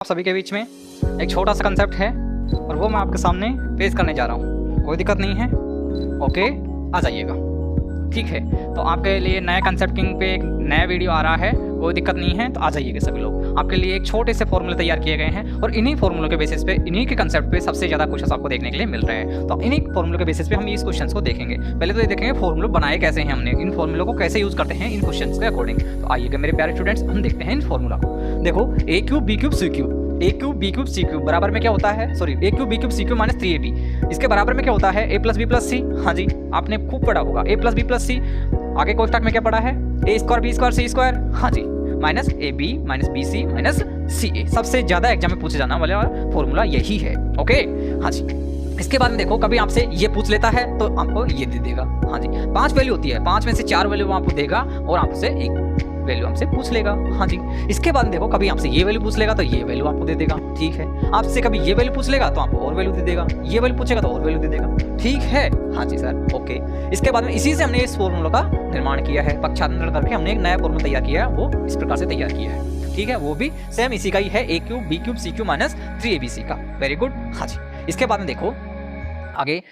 आप सभी के बीच में एक छोटा सा कंसेप्ट है और वो मैं आपके सामने पेश करने जा रहा हूँ। कोई दिक्कत नहीं है, ओके, आ जाइएगा। ठीक है, तो आपके लिए नया कंसेप्टिंग पे एक नया वीडियो आ रहा है, कोई दिक्कत नहीं है, तो आ जाइएगा सभी लोग। आपके लिए एक छोटे से फॉर्मूले तैयार किए गए हैं और इन्हीं फॉर्मूलों के बेसिस पे, इन्हीं के कंसेप्ट पे सबसे ज़्यादा क्वेश्चन आपको देखने के लिए मिल रहे हैं। तो इन्हीं फॉर्मूलों के बेसिस पे हम इस क्वेश्चन को देखेंगे। पहले तो ये देखेंगे फॉर्मूले बनाए कैसे हैं हमने, इन फॉर्मूलों को कैसे यूज़ करते हैं इन क्वेश्चन के अकॉर्डिंग। तो आइएगा मेरे प्यारे स्टूडेंट्स, हम देखते हैं इन फॉर्मूला को। देखो, ए cube B cube C cube, ए cube B cube C cube बराबर में क्या होता है, सॉरी, ए cube B cube C cube minus 3ab, इसके बराबर में क्या होता है, ए प्लस बी प्लस सी। हाँ जी, आपने खूब पढ़ा होगा, ए प्लस बी प्लस सी। आगे कोष्टक में क्या पढ़ा है, ए square B square C square. हाँ जी, minus A B minus B C minus सी ए। सबसे ज्यादा एग्जाम में पूछे जाने वाला फॉर्मूला यही है। ओके, हाँ जी। इसके बाद में देखो, कभी आपसे ये पूछ लेता है तो आपको ये दे देगा। हाँ जी, 5 वैल्यू होती है, 5 में से 4 वैल्यू आपको देगा और आपसे एक वैल्यू हमसे पूछ लेगा। हाँ जी, इसके बाद देखो, कभी आपसे ये वैल्यू पूछ लेगा तो ये वैल्यू आपको दे देगा। ठीक है, आपसे कभी ये वैल्यू पूछ लेगा तो आपको और वैल्यू दे देगा, ये वैल्यू पूछेगा तो और वैल्यू दे देगा। ठीक है, हाँ जी सर, ओके। इसके बाद में इसी से हमने इस फॉर्मूला का निर्माण किया है, पक्षांतर करके हमने एक नया फॉर्मूला तैयार किया है, वो इस प्रकार से तैयार किया है। ठीक है, वो भी सेम इसी का ही है, ए cube B cube C cube minus 3abc का। Very good. हाँ जी, इसके बाद में देखो आगे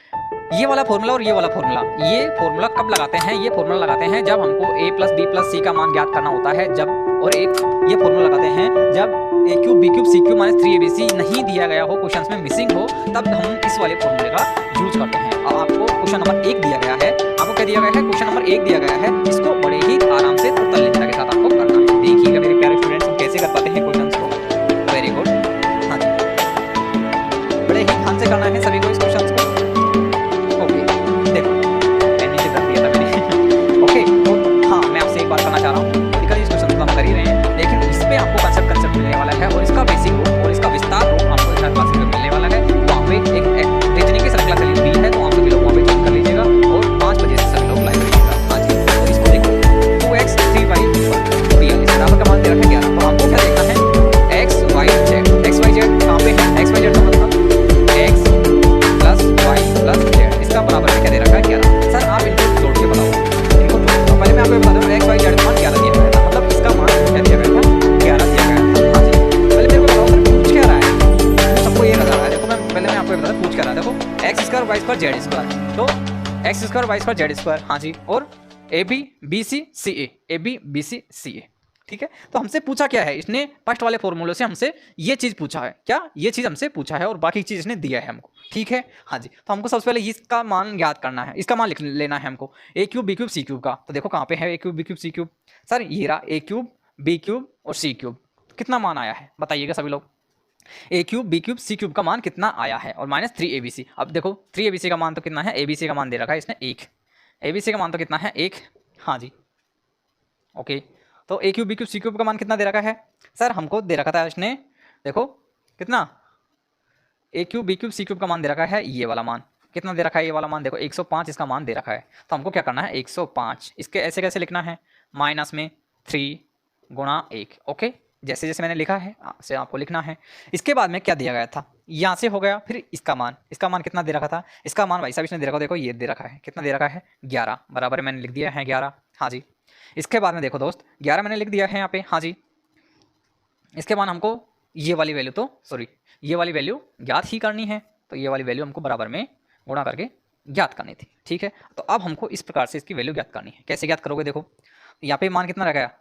ये वाला फॉर्मूला और ये वाला फॉर्मूला, ये फॉर्मूला कब लगाते हैं, ये फॉर्मूला लगाते हैं जब हमको a plus B plus C का मान ज्ञात करना होता है, जब, और एक ये फॉर्मूला लगाते हैं जब a cube B cube C cube minus 3abc नहीं दिया गया हो, क्वेश्चन में मिसिंग हो, तब हम इस वाले फॉर्मूले का यूज करते हैं। अब आपको क्वेश्चन नंबर 1 दिया गया है, आपको क्या दिया गया है, क्वेश्चन नंबर 1 दिया गया है, इसको बड़े ही आराम से तल्लीनता के साथ आपको करना है। देखिएगा मेरे प्यारे स्टूडेंट्स, हम कैसे कर पाते हैं क्वेश्चन को। Very good. हाँ जी, बड़े ही ध्यान से करना है सभी को इस क्वेश्चन को। करना चाह रहा हूँ, फिजिकली इस क्वेश्चन को हम कर ही रहे हैं, लेकिन इस पे आपको कंसेप्ट मिलने वाला है और इसका बेसिक रूप और इसका विस्तार रूप आपको इस क्लास में मिलने वाला है। वहाँ पे एक रीजनिंग की श्रृंखला चली हुई है, तो आप सभी लोग वहाँ पे ज्वाइन कर लीजिएगा और 5 बजे से सभी लोग लाइव रहिएगा। हाँ जी, तो इसको देखो, 2x 3y 42 बराबर का मान दे रखा है 11। तो आपको क्या देखना है, x y z, x y z कहाँ पे है, x y z का मतलब x plus y plus z, इसका बराबर में क्या दे रखा है 11। सर आप इनको जोड़ के बताओ, पहले मैं आपको बता दूं, x y z मान 11 दिया गया था, मतलब इसका मान क्या दिया गया था, 11 दिया गया था। हाँ जी, पहले मेरे को बताओ सर पूछ क्या रहा है, सबको ये लगा रहा है। देखो, मैं आपको बता दूं पूछ क्या रहा है। देखो, x square y square z square, तो x square y square z square. हाँ जी, और a b b c c a, a b b c c a। ठीक है, तो हमसे पूछा क्या है, इसने फर्स्ट वाले फॉर्मूले से हमसे ये चीज़ पूछा है, क्या ये चीज़ हमसे पूछा है और बाकी चीज़ इसने दिया है हमको। ठीक है, हाँ जी, तो हमको सबसे पहले इसका मान याद करना है, इसका मान लिख लेना है हमको, ए cube B cube C cube का। तो देखो कहाँ पे है ए cube B cube C cube, sir ये रहा ए क्यूब बी क्यूब और सी क्यूब। कितना मान आया है बताइएगा सभी लोग, ए cube B cube C cube का मान कितना आया है, और माइनस 3abc। अब देखो 3abc का मान तो कितना है, abc का मान दे रखा है इसने 1, abc का मान तो कितना है 1। हाँ जी, ओके, तो ए cube B cube C cube का मान कितना दे रखा है, सर हमको दे रखा था इसने, देखो कितना, ए cube B cube C cube का मान दे रखा है, ये वाला मान कितना दे रखा है, ये वाला मान देखो 105 इसका मान दे रखा है। तो हमको क्या करना है, 105 इसके ऐसे कैसे लिखना है, माइनस में 3 गुणा 1। ओके, जैसे जैसे मैंने लिखा है से आपको लिखना है। इसके बाद में क्या दिया गया था, यहाँ से हो गया, फिर इसका मान कितना दे रखा था, इसका मान भाई साहब इसने दे रखा, देखो ये दे रखा है, कितना दे रखा है 11, बराबर मैंने लिख दिया है 11। हाँ जी, इसके बाद में देखो दोस्त 11 मैंने लिख दिया है यहाँ पे। हाँ जी, इसके बाद हमको ये वाली वैल्यू, तो सॉरी ये वाली वैल्यू ज्ञात ही करनी है, तो ये वाली वैल्यू हमको बराबर में गुणा करके ज्ञात करनी थी। ठीक है, तो अब हमको इस प्रकार से इसकी वैल्यू ज्ञात करनी है। कैसे ज्ञात करोगे, देखो यहाँ पे मान कितना रखा है,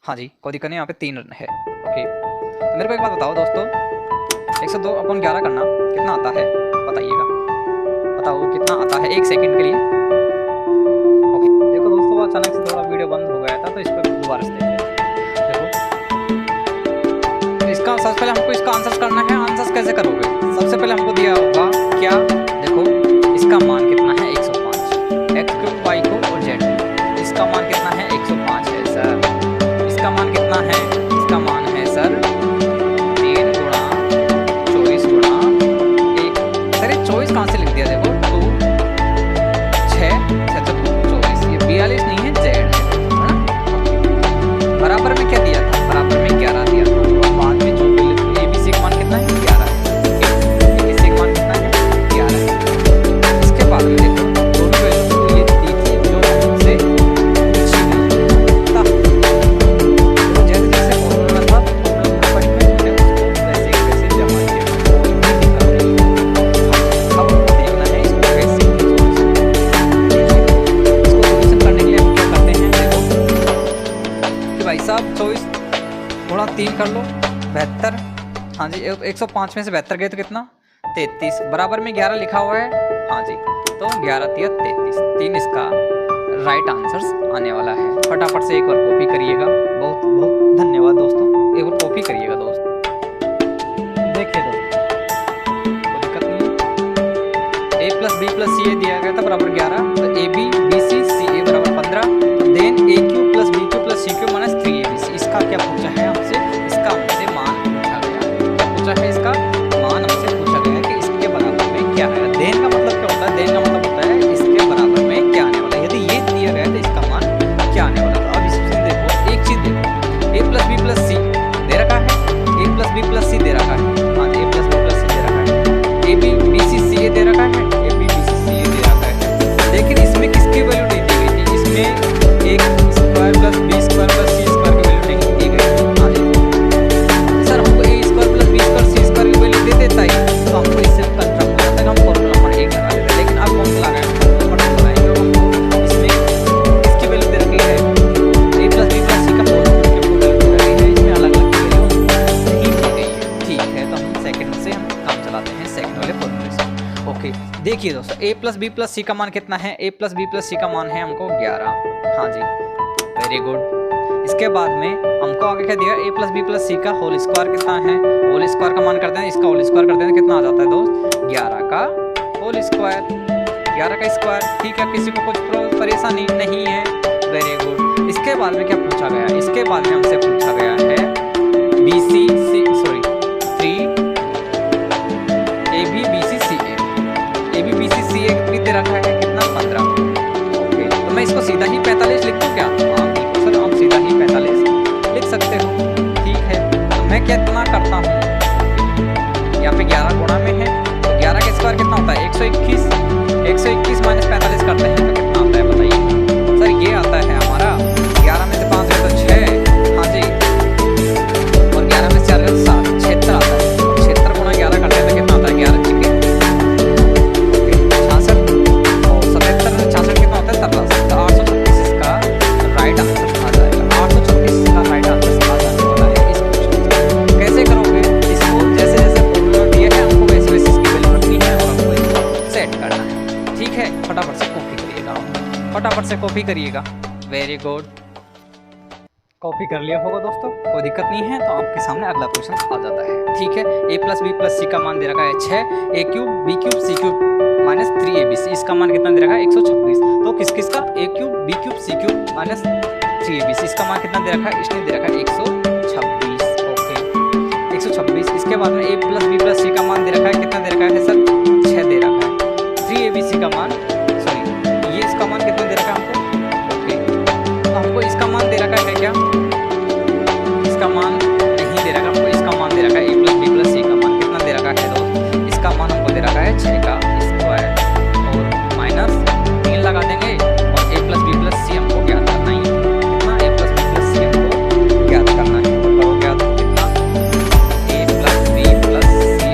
हाँ जी कोई दिक्कत नहीं, यहाँ पे 3 है। ओके, तो मेरे को एक बात बताओ दोस्तों, 102/11 करना कितना आता है बताइएगा, बताओ कितना आता है 1 सेकेंड के लिए। ओके, देखो दोस्तों अचानक से थोड़ा वीडियो बंद हो गया था, तो इस पर दोबारा से देखिए। देखो, तो इसका सबसे पहले हमको इसका आंसर करना है। आंसर कैसे करोगे, सबसे पहले हमको दिया होगा क्या, देखो इसका मान कितना है 105, एक्स क्यूब वाई को और जेड, इसका मान कितना है 105 है सर, इसका मान कितना है, इसका मान है सर 3 गुणा 24 गुणा 1। सर ये 24 कहाँ से लिख दिया, देखो 2 6 24, ये 42 नहीं है, जेड है ना। बराबर में क्या दिया था, बराबर में 11 दिया था, और बाद में जो abc का मान कितना है 11 है, abc का मान कितना है 11 72, हाँ जी 105 में से 72 गए तो कितना 33, बराबर में 11 लिखा हुआ है, हाँ जी तो 11 तिया 33, 3 इसका राइट आंसर्स आने वाला है। फटाफट से एक बार कॉपी करिएगा। बहुत बहुत धन्यवाद दोस्तों, एक बार कॉपी करिएगा दोस्तों। देखिए दोस्तों कोई दिक्कत नहीं है। a प्लस बी प्लस सी ए दिया गया था बराबर 11, तो ए बी बी सी सी ए बराबर 15, तो then A cube plus B cube plus C cube minus 3ab। इसका क्या पूछा है हमसे, इसका हमसे मान पूछा गया। क्या पूछा है, इसका मान हमसे पूछा गया कि इसके बराबर में क्या है। देन का मतलब क्या होता है, देन का मतलब होता है इसके बराबर में क्या आने वाला है। यदि ये दिया गया तो इसका मान क्या आने वाला है। तो अब इसमें देखो एक चीज देखो, ए प्लस बी प्लस सी दे रखा है, ए प्लस बी प्लस सी दे रखा है, हाँ ए प्लस बी प्लस सी दे रखा है, ए बी बी सी सी ए दे रखा है, ए बी बी सी सी ए दे रखा है। लेकिन इसमें किसकी वैल्यू नहीं दी गई थी, इसमें एक square plus B square plus C square की वैल्यू नहीं दी गई थी। हाँ जी सर हमको A square plus B square C square की वैल्यू दे देता है तो हमको इससे कंफर्म हो जाता है, हम फॉर्मूला नंबर 1 लगा देते हैं। लेकिन अब कौन सा लगाएं, फॉर्मूला नंबर 2 लगाएंगे। हमको इसमें इसकी वैल्यू दे रखी है ए प्लस बी प्लस सी का होल स्क्वायर की वैल्यू दे रखी है, इसमें अलग अलग वैल्यू नहीं दी गई है। ठीक है, तो हम सेकंड से हम काम चलाते हैं सेकंड वाले फॉर्मूले से। ओके देखिए दोस्तों, a plus B plus C का मान कितना है, a plus B plus C का मान है हमको 11, हाँ जी वेरी गुड। इसके बाद में हमको आगे क्या दिया, a plus B plus C का होल स्क्वायर कितना है, होल स्क्वायर का मान करते हैं, इसका होल स्क्वायर करते हैं कितना आ जाता है दोस्त 11 का होल स्क्वायर, 11 का स्क्वायर। ठीक है, किसी को कुछ परेशानी नहीं है, वेरी गुड। इसके बाद में क्या पूछा गया, इसके बाद में हमसे पूछा गया है B C C sorry 3 A B B C C A B B C C A भी दे रखा है कितना 15। ओके तो मैं इसको सीधा ही 45 लिख दूं क्या, हाँ बिल्कुल सर आप सीधा ही 45 लिख सकते हो। ठीक है, तो मैं कितना करता हूँ, यहाँ पे 11 गुणा में है तो 11 का स्क्वायर कितना होता है 121, 121 माइनस 45 करते हैं तो कितना आता है बताइए सर। ये आता है हमारा 11 में से 5 गए तो 6, हाँ जी और 11 में से 4 गए तो 7, 76 आता है। 76 गुणा 11 करते हैं तो कितना आता है 11 छिके 66 और 77 में 66 कितना होता है 87, तो 836 इसका राइट आंसर आ जाएगा। 836 इसका राइट आंसर आ जाने वाला है इस क्वेश्चन। कैसे करोगे इसको, जैसे जैसे फॉर्मूला दिया है हमको वैसे वैसे इसकी वैल्यू रखनी है और हमको इसको सेट करना है। ठीक है, फटाफट से कॉपी करिएगा, फटाफट से कॉपी करिएगा, वेरी गुड। कॉपी कर लिया होगा दोस्तों, कोई दिक्कत नहीं है। तो आपके सामने अगला क्वेश्चन आ जाता है। ठीक है, a plus B plus C का मान दे रखा है 6, ए cube B cube C cube minus 3ab। इसका मान कितना दे रखा है 126, तो किस किस का a cube B cube C cube minus 3ab। इसका मान कितना दे रखा है, इसने दे रखा है 126। ओके 126। इसके बाद में a plus B plus C का मान दे रखा है कितना दे रखा है सर 6 दे रखा है। 3abc का मान सॉरी ये इसका मान कितना दे रखा है हमको। ओके तो हमको इसका मान दे रखा है क्या, इसका मान नहीं दे रखा हमको, इसका मान दे रखा है a plus B plus C का मान कितना दे रखा है दोस्त, इसका मान हमको दे रखा है 6 का स्क्वायर और माइनस 3 लगा देंगे और a plus B plus C हमको ज्ञात करना है। कितना a plus B plus C हमको ज्ञात करना है, तो करो ज्ञात कितना a plus B plus C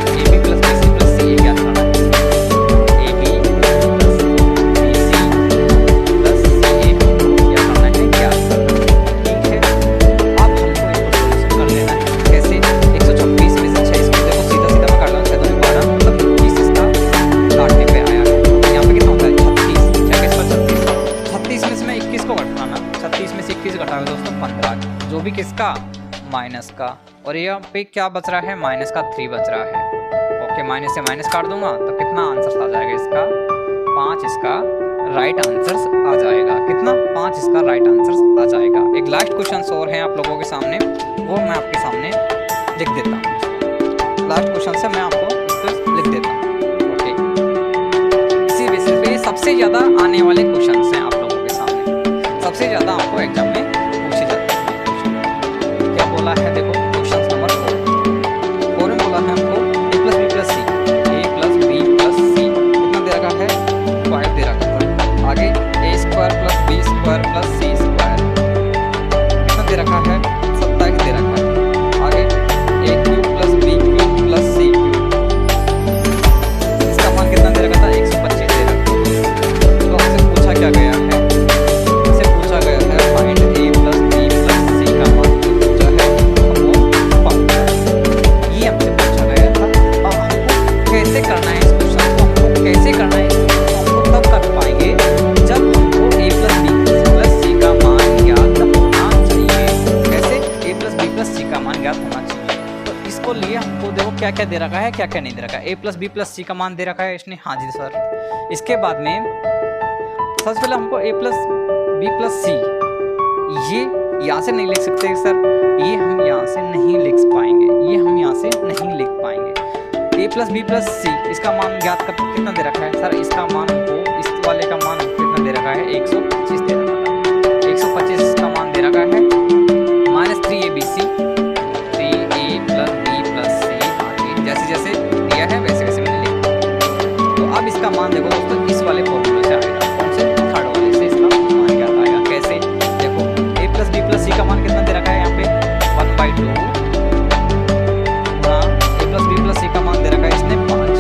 a B plus B C plus C ज्ञात करना है, a B plus B C plus C a ज्ञात करना है, ज्ञात करना है। ठीक है, अब हमको इसको सॉल्यूशन कर लेना है। कैसे 126 में से 6 इसको देखो सीधा सीधा मैं कर लूँ 6 2 12 मतलब 20 इसका काटने पे आया है। यहाँ पे कितना होता है 36, 6 के 36, 36 में से मैं 21 को घटाना, 36 में से 21 घटाओगे दोस्तों 15, जो भी किसका माइनस का, और यहाँ पे क्या बच रहा है माइनस का 3 बच रहा है। ओके माइनस से माइनस काट दूंगा तो कितना आंसर आ जाएगा इसका 5 इसका राइट आंसर्स आ जाएगा। कितना 5 इसका राइट आंसर्स आ जाएगा। एक लास्ट क्वेश्चन और है आप लोगों के सामने, वो मैं आपके सामने लिख देता हूँ। लास्ट क्वेश्चन से मैं आपको इसको लिख देता हूँ। ओके इसी बेसिस पे सबसे ज़्यादा आने वाले क्वेश्चन हैं आप लोगों के सामने, सबसे ज़्यादा आपको एग्जाम में पूछे जाते हैं। क्या बोला है देखो क्वेश्चन नंबर 4 में बोला है हमको a plus B plus C, a plus B plus C कितना दे रखा है 5 दे रखा था। आगे a square plus B square plus C square कितना दे रखा है 27 दे रखा है। आगे a cube plus B cube plus C cube, इसका मान कितना दे रखा था 125 दे रखा था। तो हमसे पूछा क्या गया है, हमसे पूछा गया है फाइंड a मान ज्ञात होना चाहिए। तो इसको लिए हमको देखो क्या क्या दे रखा है, क्या क्या नहीं दे रखा है। a plus B plus C का मान दे रखा है इसने, हाँ जी सर। इसके बाद में सबसे पहले हमको a प्लस बी प्लस सी, ये यहाँ से नहीं लिख सकते सर, ये हम यहाँ से नहीं लिख पाएंगे, ये हम यहाँ से नहीं लिख पाएंगे। a प्लस बी प्लस सी, इसका मान ज्ञात कर कितना दे रखा है सर, इसका मान हमको, इस वाले का मान हमको कितना दे रखा है, 125 दे रखा था। 125 का मान दे रखा है, -3abc 3a plus B plus सी, जैसे जैसे दिया है वैसे वैसे मैंने लिखा। तो अब इसका मान देखो दोस्तों, इस वाले फॉर्मूले से आएगा, कौन से, थर्ड वाले से इसका मान क्या आएगा, कैसे देखो, a plus B plus C का मान कितना दे रखा है यहाँ पे 1/2 गुणा a plus B plus C का मान दे रखा है इसने 5।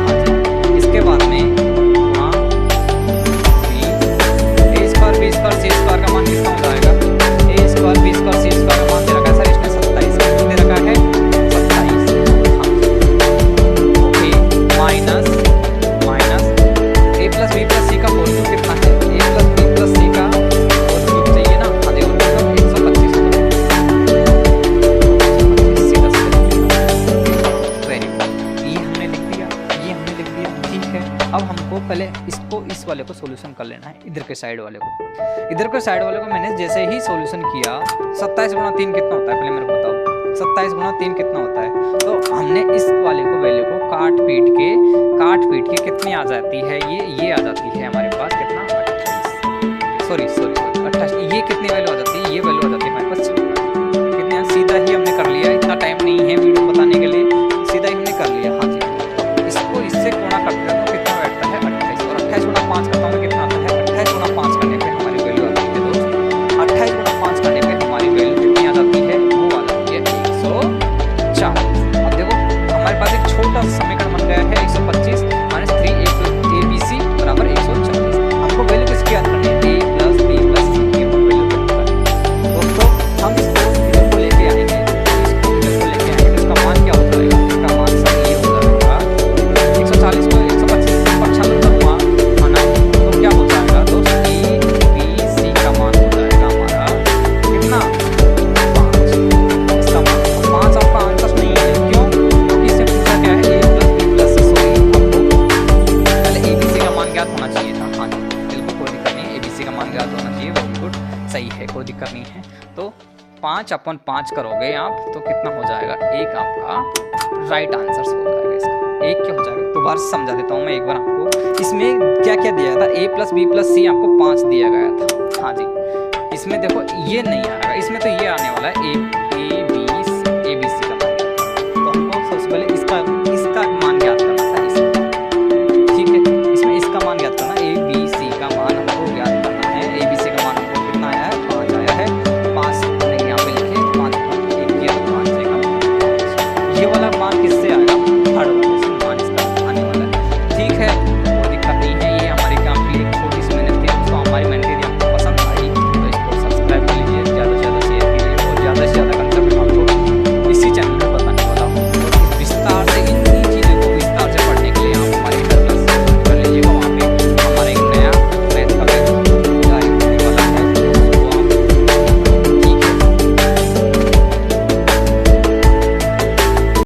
हाँ जी, इसके बाद में गुणा a square B square C square का मान कितना हो जाएगा, a square B square C square का मान दे रखा है सर इसने 27, कितना दे रखा है 27। Okay, minus a plus B plus C का वॉल्यूम कितना है, a plus B plus C का वॉल्यूम चाहिए ना, हाँ देखो 125 सीधा वेरी गुड, ये हमने लिख दिया, ये हमने लिख दिया, ठीक है। अब हमको पहले इसको, इस वाले को सॉल्यूशन कर लेना है, इधर के साइड वाले को। इधर के साइड वाले को मैंने जैसे ही सॉल्यूशन किया, 27 गुणा 3 कितना होता है, पहले मेरे को बताओ, 27 गुणा 3 कितना होता है। तो हमने इस वाले को वैल्यू को काट पीट के कितनी आ जाती है, ये आ जाती है हमारे पास कितना, 28, सॉरी 28, ये कितनी वैल्यू आ जाती है, ये वैल्यू आ जाती है हमारे पास कितने, सीधा ही हमने कर लिया, इतना टाइम नहीं है वीडियो बताने के लिए, सीधा ही हमने कर लिया। हाँ जी, इसको इससे गुणा करते हैं तो कितना बैठता है 28, और 28 गुणा 5 करता हूँ कितना आता है, 28 गुणा 5 करने पे हमारी वैल्यू आती है दोस्त, 28 गुणा 5 करने पे हमारी वैल्यू कितनी आ जाती है, वो आ जाती है 140। अब देखो हमारे पास एक छोटा समीकरण बन गया है, 125 माइनस 3abc बराबर 140। हमको वैल्यू किसकी याद करनी है, a प्लस बी प्लस सी की वैल्यू करनी है दोस्तों। हम इसको इधर को लेके आएंगे, इसको इधर को लेके आएंगे, इसका मान क्या हो जाएगा, इसका मान सर ये हो जाएगा 140 को 125 से 95 हुआ माना, तो क्या हो जाएगा दोस्त, a b c का मान हो जाएगा हमारा कितना 5। इसका मान 5 आपका आंसर नहीं है, क्यों, क्योंकि इससे पूछा क्या है, a plus B plus C, sorry आपको पहले a b c का मान ज्ञात होना चाहिए था। हाँ जी बिल्कुल, कोई दिक्कत नहीं है, a b c का मान ज्ञात होना चाहिए, वेरी गुड, सही है, कोई दिक्कत नहीं है। तो 5/5 करोगे आप तो कितना हो जाएगा, एक आपका राइट आंसर हो जाएगा, इसका एक क्या हो जाएगा। दोबारा समझा देता हूँ मैं एक बार आपको, इसमें क्या क्या दिया था, a प्लस बी प्लस सी आपको 5 दिया गया था। हाँ जी, इसमें देखो ये नहीं आएगा, इसमें तो ये आने वाला है, a